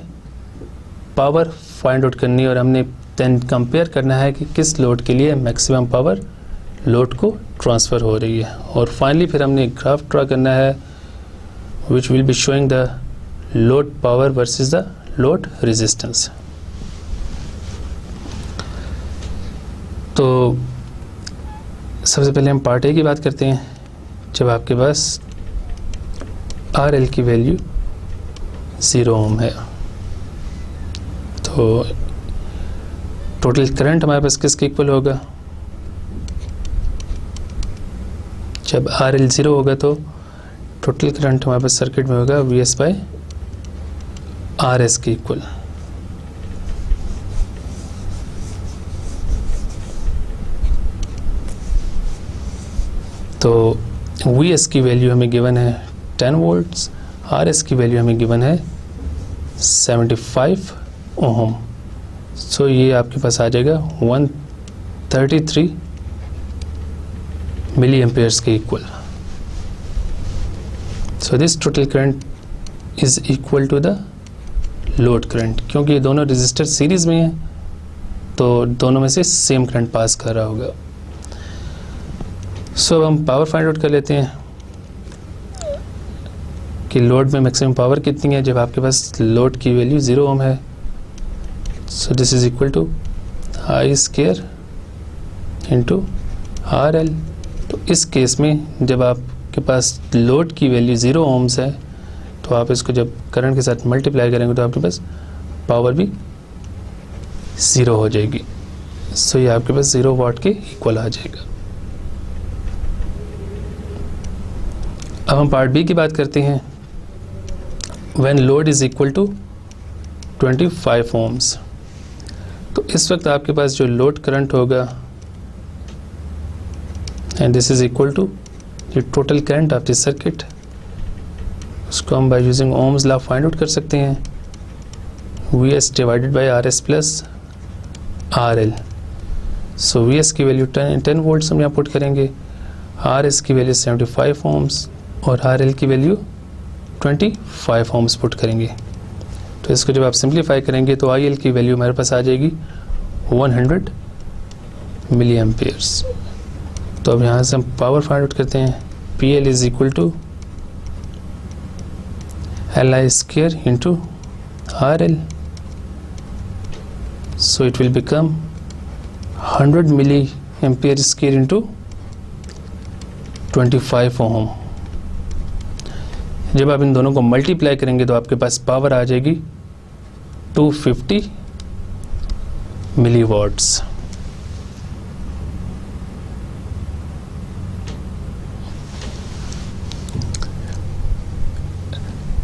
पावर फाइंड आउट करनी है और हमने देन कंपेयर करना है कि किस लोड के लिए मैक्सिमम पावर लोड को ट्रांसफ़र हो रही है. और फाइनली फिर हमने एक ग्राफ ड्रा करना है which will be showing the load power versus the load resistance. तो सबसे पहले हम पार्ट ए की बात करते हैं. जब आपके पास RL की वैल्यू 0 ohm है तो टोटल करंट हमारे पास किसके इक्वल होगा? जब RL 0 होगा तो टोटल करंट हमारे पास सर्किट में होगा VS बाय RS के इक्वल. तो VS की वैल्यू हमें गिवन है 10 volts, RS की वैल्यू हमें गिवन है 75 ohm. सो ये आपके पास आ जाएगा 133 मिली एम्पेयर्स के equal. So this total current is equal to the load current. क्योंकि ये दोनों रेजिस्टर सीरीज में हैं तो दोनों में से सेम करंट पास कर रहा होगा. सो अब हम पावर फाइंड आउट कर लेते हैं कि लोड में मैक्सिमम पावर कितनी है. जब आपके पास लोड की वैल्यू 0 ohm है so this is equal to I square into RL. तो इस केस में जब आपके पास लोड की वैल्यू 0 ohms है तो आप इसको जब करंट के साथ मल्टीप्लाई करेंगे तो आपके पास पावर भी 0 हो जाएगी. सो ये आपके पास 0 watt के इक्वल आ जाएगा. अब हम पार्ट बी की बात करते हैं. when load is equal to 25 ohms. तो इस वक्त आपके पास जो लोड करंट होगा and this is equal to the total current of the circuit, उसको हम by using ohm's law find out कर सकते हैं. VS divided by RS plus RL. So VS की वैल्यू 10 वोल्ट्स हम यहाँ पुट करेंगे, RS की वैल्यू 75 ohms और RL की वैल्यू 25 ohms पुट करेंगे. तो इसको जब आप सिंप्लीफाई करेंगे तो IL की वैल्यू हमारे पास आ जाएगी 100 मिली एम्पेयर्स. तो अब यहाँ से हम पावर फाइंड आउट करते हैं. PL is equal to LI square into RL. So it will become 100 milli ampere square into 25 ohm. जब आप इन दोनों को मल्टीप्लाई करेंगे तो आपके पास पावर आ जाएगी 250 मिली वॉट्स.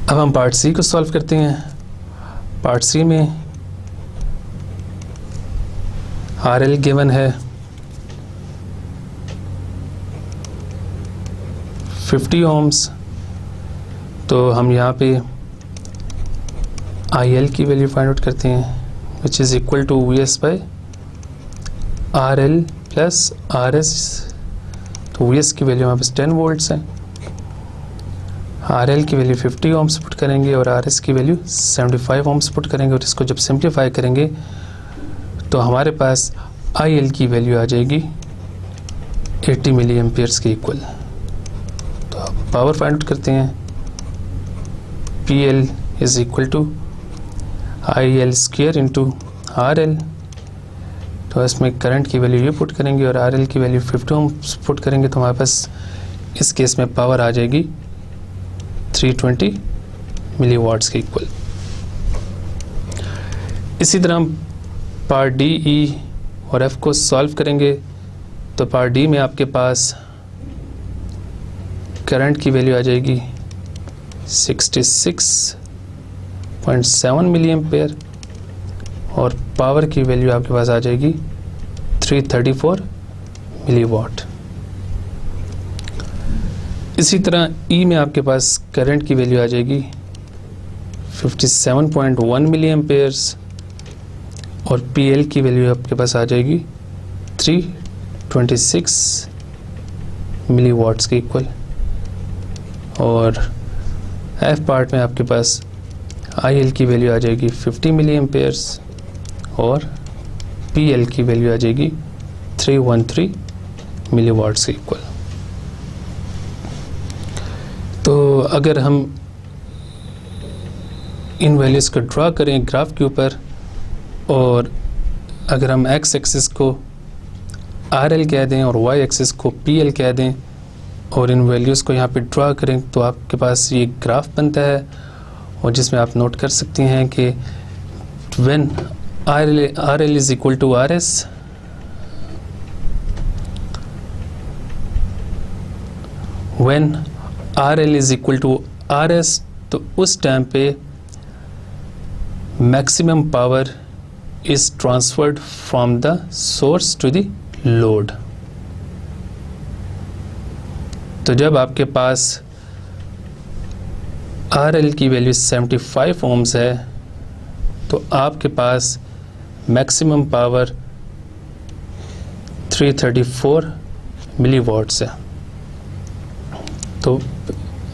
अब हम पार्ट सी को सॉल्व करते हैं. पार्ट सी में RL गिवन है 50 ohms, तो हम यहाँ पे IL की वैल्यू फाइंड आउट करते हैं, which is equal to VS by RL plus RS। तो VS की वैल्यू हमारे पास 10 वोल्ट्स है, RL की वैल्यू 50 ohms पुट करेंगे और RS की वैल्यू 75 ohms पुट करेंगे, और इसको जब सिंप्लीफाई करेंगे तो हमारे पास IL की वैल्यू आ जाएगी 80 मिली एम्पियर्स के इक्वल। तो आप पावर फाइंड आउट करते हैं, PL is equal to IL square into RL। तो इसमें करंट की वैल्यू ये पुट करेंगे और RL की वैल्यू 50 ohms पुट करेंगे, तो हमारे पास इस केस में पावर आ जाएगी 320 मिली वाट्स के इक्वल। इसी तरह हम पार्ट डी, ई और एफ को सॉल्व करेंगे। तो पार्ट डी में आपके पास करंट की वैल्यू आ जाएगी 66.7 मिली एम्पेयर और पावर की वैल्यू आपके पास आ जाएगी 334 मिली वाट। इसी तरह ई में आपके पास करंट की वैल्यू आ जाएगी 57.1 मिली एम्पेयर्स और PL की वैल्यू आपके पास आ जाएगी 326 मिली वाट्स के इक्वल। और F पार्ट में आपके पास IL की वैल्यू आ जाएगी 50 मिली एम्पेयर्स और PL की वैल्यू आ जाएगी 313 मिली वाट्स के इक्वल। तो अगर हम इन वैल्यूज़ को ड्रा करें ग्राफ के ऊपर और अगर हम एक्स एक्सिस को RL कह दें और वाई एक्सिस को PL कह दें और इन वैल्यूज़ को यहाँ पे ड्रा करें तो आपके पास ये ग्राफ बनता है और जिसमें आप नोट कर सकते हैं कि when RL is equal to RS, when RL is equal to RS, तो उस टाइम पे maximum power is transferred from the source to the load. तो जब आपके पास RL की वैल्यू 75 ohms है तो आपके पास मैक्सिमम पावर 334 मिली वाट्स है। तो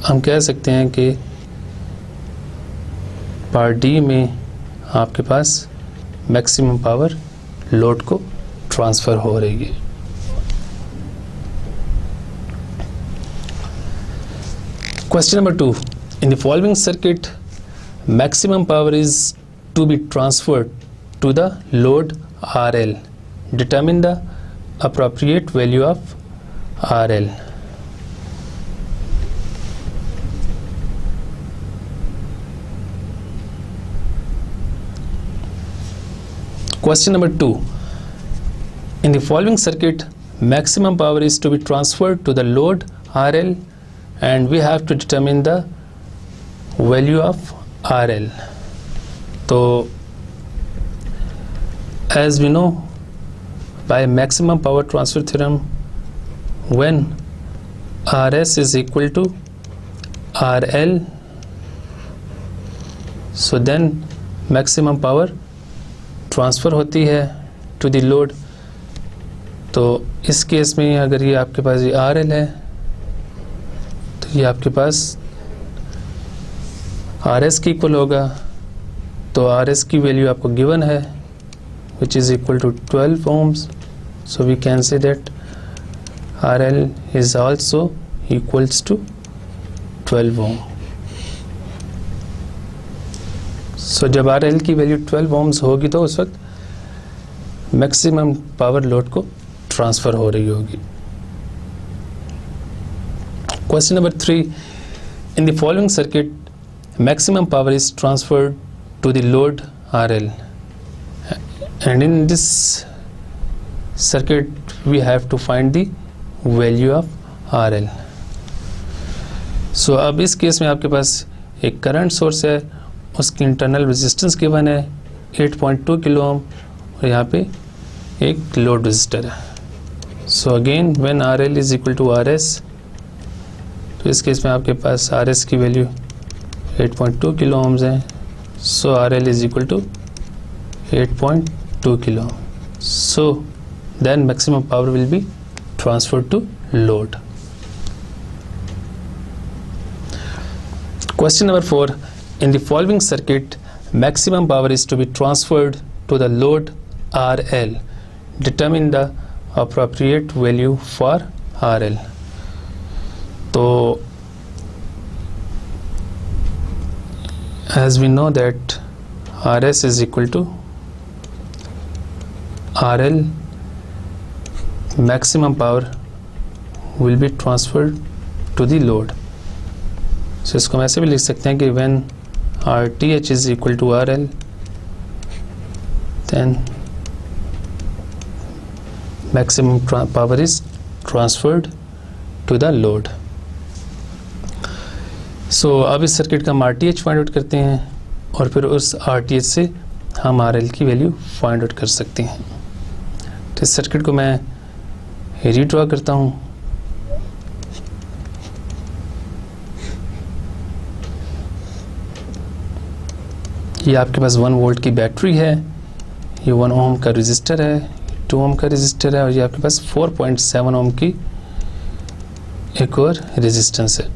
हम कह सकते हैं कि पार्ट डी में आपके पास मैक्सिमम पावर लोड को ट्रांसफ़र हो रही है। Question number 2. In the following circuit, maximum power is to be transferred to the load RL. Determine the appropriate value of RL. Question number 2. In the following circuit, maximum power is to be transferred to the load RL and we have to determine the value of RL. So as we know by maximum power transfer theorem, when RS is equal to RL, so then maximum power transfer होती है टू द लोड। तो इस केस में अगर ये आपके पास ये RL है तो ये आपके पास RS की इक्वल होगा। तो RS की वैल्यू आपको गिवन है which is equal to 12 ohms। So we can say that RL is also equals to 12 ohm। So जब RL की वैल्यू 12 ohms होगी तो उस वक्त मैक्सिमम पावर लोड को ट्रांसफ़र हो रही होगी। Question number 3. In the following circuit maximum power is transferred to the load RL and in this circuit we have to find the value of RL। So अब इस केस में आपके पास एक करंट सोर्स है, उसकी इंटरनल रेजिस्टेंस गिवन है 8.2 किलो ओम और यहाँ पे एक लोड रजिस्टर है. So again when R L is equal to R S, तो इस केस में आपके पास आर एस की वैल्यू 8.2 किलो ओम्स है. So R L is equal to 8.2 kilo. So then maximum power will be transferred to load. Question number 4. In the following circuit, maximum power is to be transferred to the load RL. Determine the appropriate value for RL. So, as we know that RS is equal to RL, maximum power will be transferred to the load. So इसको हम ऐसे भी लिख सकते हैं कि when RTH is equal to RL, then maximum power is transferred to the load. So अब इस सर्किट का हम RTH फाइंड आउट करते हैं और फिर उस RTH से हम RL की वैल्यू फाइंड आउट कर सकते हैं. तो इस सर्किट को मैं रीड्रॉ करता हूँ. ये आपके पास 1 वोल्ट की बैटरी है, ये 1 ओम का रजिस्टर है, 2 ओम का रजिस्टर है और ये आपके पास 4.7 ओम की एक और रेजिस्टेंस है.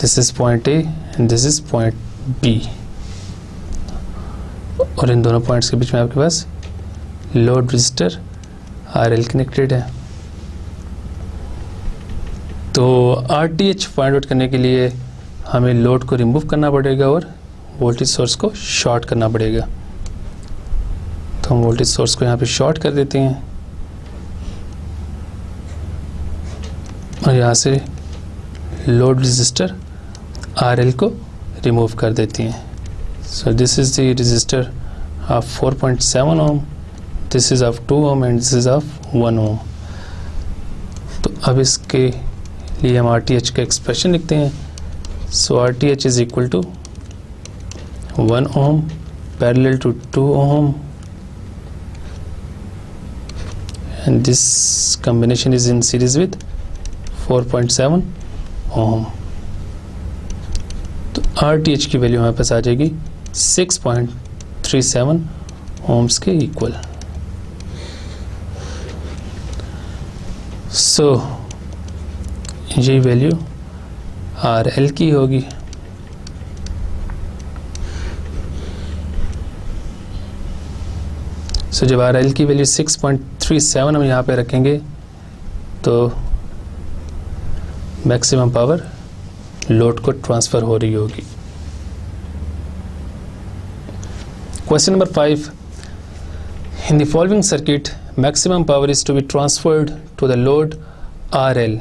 This is point A and this is point B और इन दोनों पॉइंट्स के बीच में आपके पास लोड रजिस्टर RL कनेक्टेड है. तो RTH फाइंड आउट करने के लिए हमें लोड को रिमूव करना पड़ेगा और वोल्टेज सोर्स को शॉर्ट करना पड़ेगा. तो हम वोल्टेज सोर्स को यहाँ पे शॉर्ट कर देते हैं और यहाँ से लोड रजिस्टर RL को रिमूव कर देते हैं. So this is the resistor of 4.7 ohm, this is of 2 ohm and this is of 1 ohm. तो अब इसके लिए हम RTH का एक्सप्रेशन लिखते हैं. So RTH is equal to 1 ohm parallel to 2 ohm and this combination is in series with 4.7 ohm. तो RTH की वैल्यू हमारे पास आ जाएगी 6.37 ohms के इक्वल. सो ये वैल्यू RL की होगी. सो जब RL की वैल्यू 6.37 हम यहाँ पे रखेंगे तो मैक्सिमम पावर लोड को ट्रांसफ़र हो रही होगी. Question number 5. In the following circuit maximum power is to be transferred to the load RL.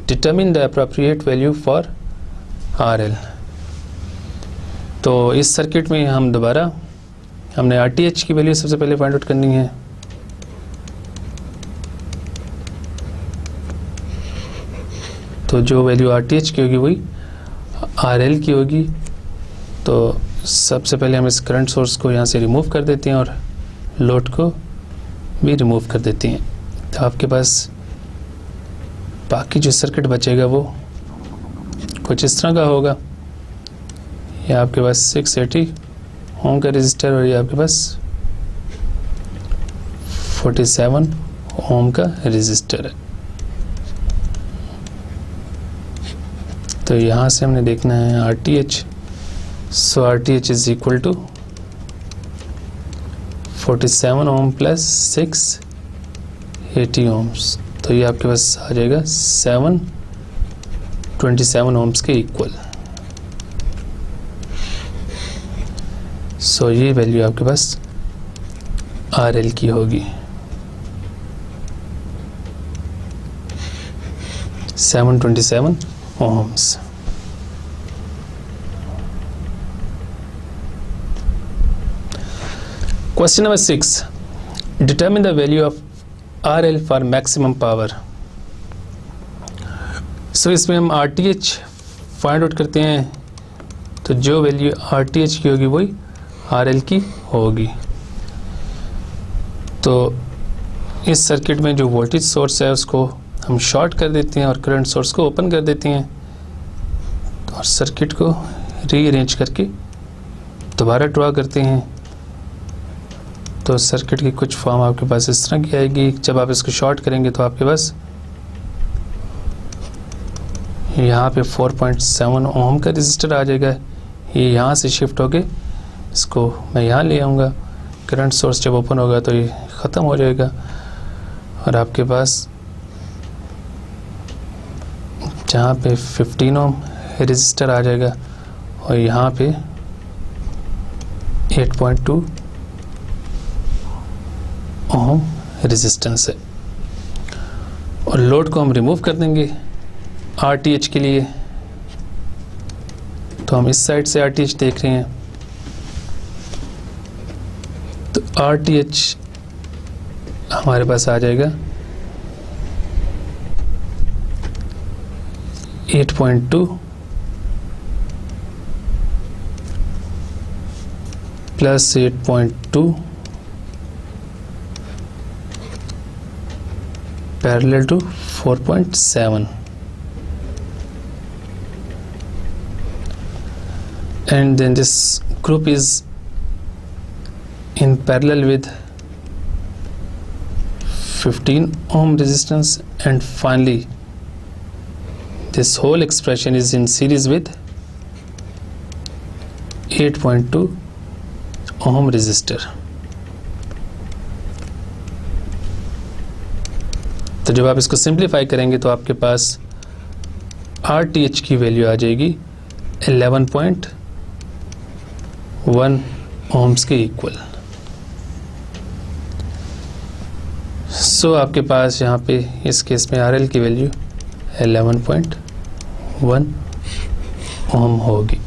Determine the appropriate value for RL. तो इस सर्किट में हम दोबारा हमने RTH की वैल्यू सबसे पहले फाइंड आउट करनी है. तो जो वैल्यू RTH की होगी वही RL की होगी. तो सबसे पहले हम इस करंट सोर्स को यहाँ से रिमूव कर देते हैं और लोड को भी रिमूव कर देते हैं. तो आपके पास बाकी जो सर्किट बचेगा वो कुछ इस तरह का होगा. ये आपके पास 680 ओम का रजिस्टर और ये आपके पास 47 ओम का रजिस्टर है. तो यहाँ से हमने देखना है RTH. So RTH is equal to 47 ohm plus 680 ohms. तो ये आपके पास आ जाएगा 727 ओम्स के इक्वल. सो ये वैल्यू आपके पास RL की होगी 727 ohms. Question number 6. Determine the value of RL for maximum power. So इसमें हम RTH फाइंड आउट करते हैं, तो जो वैल्यू RTH की होगी वही RL की होगी. तो इस सर्किट में जो वोल्टेज सोर्स है उसको हम शॉर्ट कर देते हैं और करंट सोर्स को ओपन कर देते हैं और सर्किट को रीअरेंज करके दोबारा ड्रा करते हैं। तो सर्किट की कुछ फॉर्म आपके पास इस तरह की आएगी। जब आप इसको शॉर्ट करेंगे तो आपके पास यहाँ पे 4.7 ओम का रजिस्टर आ जाएगा। ये यहाँ से शिफ्ट होके इसको मैं यहाँ ले आऊँगा। करंट सोर्स जब ओपन होगा तो ये ख़त्म हो जाएगा और आपके पास जहाँ पे 15 ओम रजिस्टर आ जाएगा और यहाँ पे 8.2 ओम रेजिस्टेंस है। और लोड को हम रिमूव कर देंगे RTH के लिए। तो हम इस साइड से RTH देख रहे हैं, तो RTH हमारे पास आ जाएगा 8.2 plus 8.2 parallel to 4.7 and then this group is in parallel with 15 ohm resistance, and finally this whole expression is in series with 8.2 ohm resistor। तो जब आप इसको सिंप्लीफाई करेंगे तो आपके पास RTH की वैल्यू आ जाएगी 11.1 ohms के इक्वल। सो आपके पास यहाँ पे इस केस में RL की वैल्यू 11.1 ohm होगी।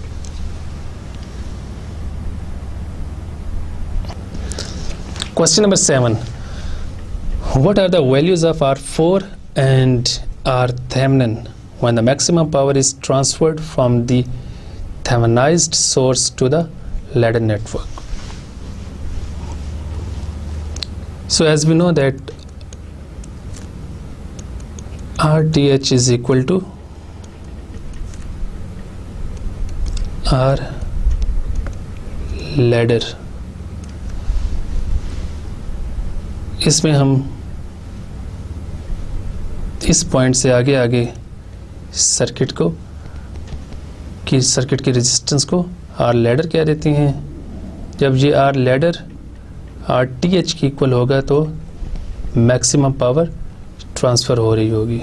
Question number 7. What are the values of R4 and Rthevenin when the maximum power is transferred from the Thevenized source to the ladder network? So as we know that RTH is equal to R ladder। इसमें हम इस पॉइंट से आगे आगे सर्किट की रेजिस्टेंस को R लैडर कह देते हैं। जब ये R लैडर RTH की इक्वल होगा तो मैक्सिमम पावर ट्रांसफ़र हो रही होगी।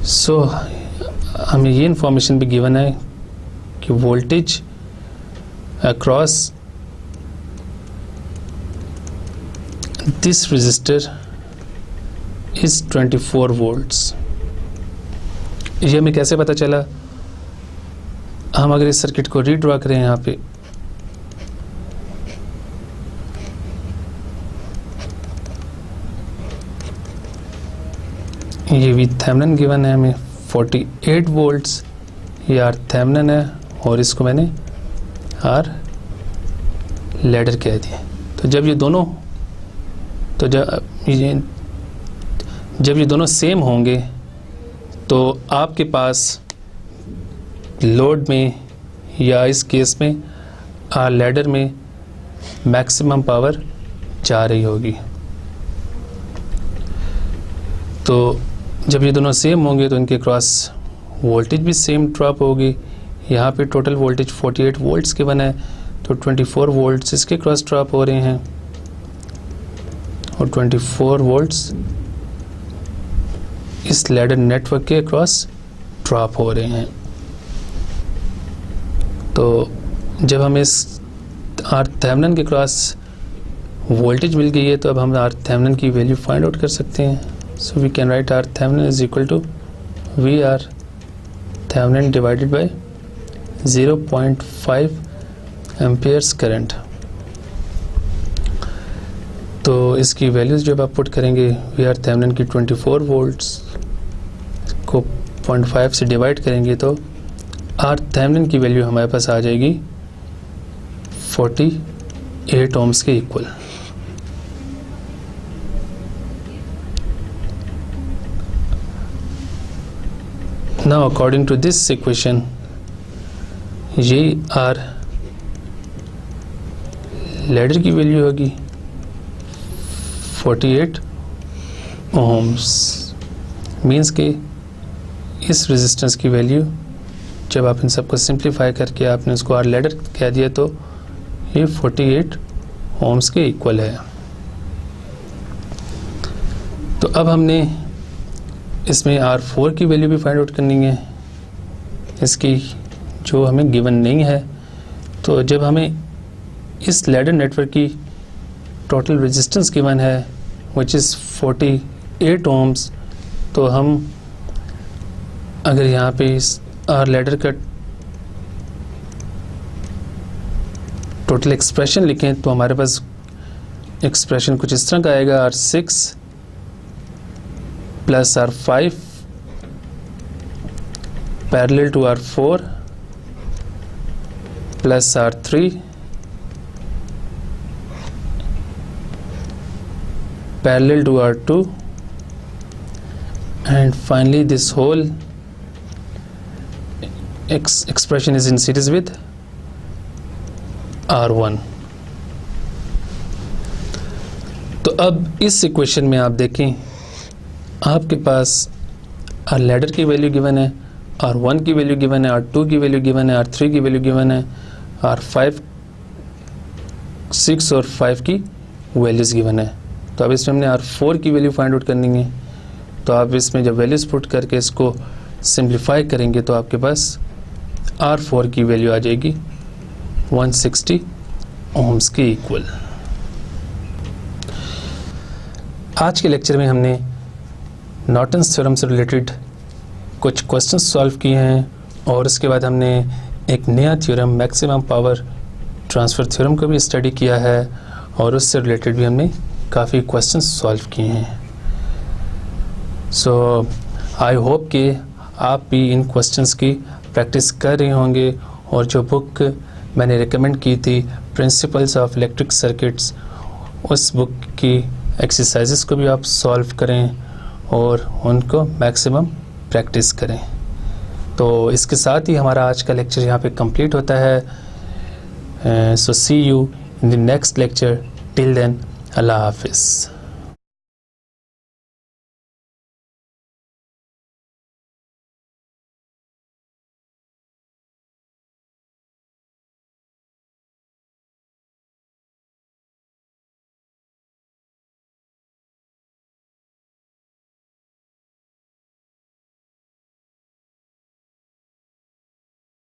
सो हमें ये इंफॉर्मेशन भी गिवन है कि voltage across this resistor is 24 volts। ये हमें कैसे पता चला? हम अगर इस सर्किट को रीड्रॉ करें यहाँ पे, ये भी थेवेनिन गिवन है हमें 48 वोल्ट्स, ये आर थेवेनिन है और इसको मैंने आर लैडर कह दिया। तो जब ये दोनों सेम होंगे तो आपके पास लोड में या इस केस में आर लैडर में मैक्सिमम पावर जा रही होगी। तो जब ये दोनों सेम होंगे तो इनके क्रॉस वोल्टेज भी सेम ड्रॉप होगी। यहाँ पे टोटल वोल्टेज 48 वोल्ट्स के बना है तो 24 वोल्ट्स इसके क्रॉस ड्रॉप हो रहे हैं और 24 वोल्ट्स इस लैडर नेटवर्क के क्रॉस ड्रॉप हो रहे हैं। तो जब हमें इस आर थेवेनिन के क्रॉस वोल्टेज मिल गई है तो अब हम आर थेवेनिन की वैल्यू फाइंड आउट कर सकते हैं। So we can write R Thevenin is equal to V R Thevenin divided by 0.5 amperes current. तो इसकी वैल्यूज़ जब आप पुट करेंगे वी आर थेवेनिन की 24 वोल्ट्स को 0.5 से डिवाइड करेंगे तो आर थेवेनिन की वैल्यू हमारे पास आ जाएगी 40 8 ohms के equal. Now according to this equation, ये आर लैडर की वैल्यू होगी 48 ohms, मीन्स के इस रेजिस्टेंस की वैल्यू जब आप इन सबको सिंप्लीफाई करके आपने उसको आर लैडर कह दिया तो ये 48 ohms के इक्वल है। तो अब हमने इसमें R4 की वैल्यू भी फाइंड आउट करनी है, इसकी जो हमें गिवन नहीं है। तो जब हमें इस लैडर नेटवर्क की टोटल रेजिस्टेंस गिवन है विच इज़ 48 ohms, तो हम अगर यहाँ पे इस आर लैडर का टोटल एक्सप्रेशन लिखें तो हमारे पास एक्सप्रेशन कुछ इस तरह का आएगा, R6 plus R5 parallel to R4 plus R3 parallel to R2 and finally this whole expression is in series with R1। तो अब इस इक्वेशन में आप देखें आपके पास आर लैडर की वैल्यू गिवन है, R1 की वैल्यू गिवन है, R2 की वैल्यू गिवन है, R3 की वैल्यू गिवन है, R5 6 और 5 की वैल्यूज़ गिवन है। तो अब इसमें हमने R4 की वैल्यू फाइंड आउट करनी है। तो आप इसमें जब वैल्यूज़ पुट करके इसको सिंप्लीफाई करेंगे तो आपके पास R4 की वैल्यू आ जाएगी 160 ohms के इक्वल। आज के लेक्चर में हमने नॉर्टन्स थ्योरम से रिलेटेड कुछ क्वेश्चंस सॉल्व किए हैं और उसके बाद हमने एक नया theorem maximum power transfer theorem को भी स्टडी किया है और उससे रिलेटेड भी हमने काफ़ी क्वेश्चंस सॉल्व किए हैं। सो आई होप कि आप भी इन क्वेश्चंस की प्रैक्टिस कर रहे होंगे और जो बुक मैंने रिकमेंड की थी प्रिंसिपल्स ऑफ इलेक्ट्रिक सर्किट्स, उस बुक की एक्सरसाइजेस को भी आप सॉल्व करें और उनको मैक्सिमम प्रैक्टिस करें। तो इसके साथ ही हमारा आज का लेक्चर यहाँ पे कंप्लीट होता है। So see you in the next lecture, till then अल्लाह हाफिज़।